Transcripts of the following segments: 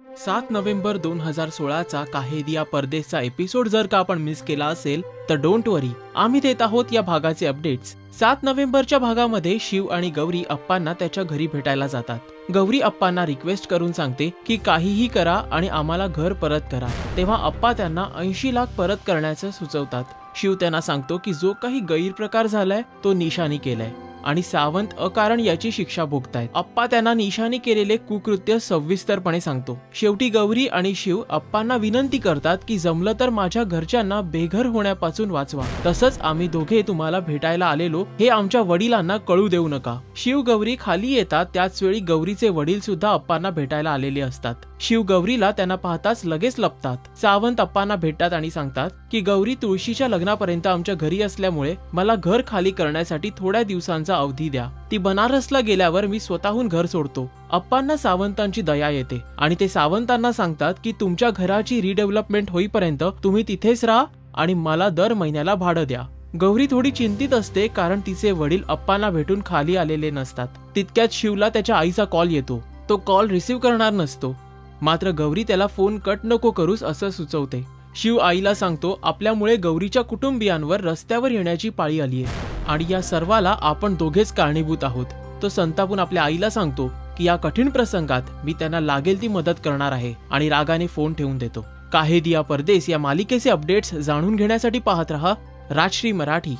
7 November 2016 चा काहे दिया परदेसचा episode जर का आपण मिस केला असेल तर डोंट वरी, आम्ही देत आहोत या भागाचे अपडेट्स। 7 नोव्हेंबरच्या भागामध्ये शिव आणि गौरी अप्पांना त्याच्या घरी भेटायला जातात। गौरी अप्पांना रिक्वेस्ट करून सांगते की काहीही करा आणि आम्हाला घर परत करा। तेव्हा अप्पा त्यांना 80 लाख परत करण्याचं सुचवतात। शिव त्यांना सांगतो की जो काही गैरप्रकार झालाय तो निशानी केलाय आणि सावंत अकारण याची शिक्षा भोगतायत। अप्पा त्यांना निशानी केलेले कुकृत्य सविस्तरपणे सांगतो। शेवटी गौरी आणि शिव अप्पांना विनंती करतात की जमलं तर माझ्या घरच्यांना बेघर होण्यापासून वाचवा, तसंच आम्ही दोघे तुम्हाला भेटायला आलेलो हे आमच्या वडिलांना कळू देऊ नका। शिव गौरी खाली येतात त्याच वेळी गौरीचे वडील सुद्धा अप्पांना भेटायला आलेले असतात। शिव गौरीला त्यांना पाहताच लगेच लपतात। सावंत अप्पांना भेटतात आणि सांगतात की गौरी तुळशीच्या लग्नापर्यंत आमच्या घरी असल्यामुळे मला घर खाली करण्यासाठी थोड्या दिवसांचा अवधी द्या। ती बनारसला गेल्यावर मी स्वतःहून घर सोडतो। अप्पांना सावंतांची दया येते आणि ते सावंतांना सांगतात की तुमच्या घराची रिडेव्हलपमेंट होईपर्यंत तुम्ही तिथेच राहा आणि मला दर महिन्याला भाडं द्या। गौरी थोडी चिंतित असते कारण तिचे वडील अप्पांना भेटून खाली आलेले नसतात। तितक्यात शिवला त्याच्या आईचा कॉल येतो। तो कॉल रिसीव्ह करणार नसतो, मात्र गौरी त्याला फोन कट नको करूस असं सुचवते। शिव आईला सांगतो आपल्यामुळे गौरीच्या कुटुंबियांवर रस्त्यावर येण्याची पाळी आलीये आणि या सर्वाला आपण दोघेच कारणीभूत आहोत। तो संतापून आपल्या आईला सांगतो की या कठीण प्रसंगात मी त्यांना लागेल ती मदत करणार आहे आणि रागाने फोन ठेवून देतो। काहे दिया परदेस या मालिकेचे अपडेट्स जाणून घेण्यासाठी पाहत रहा राजश्री मराठी।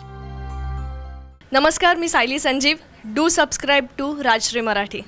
नमस्कार, मी Sayali Sanjeev. Do subscribe to Rajshri Marathi.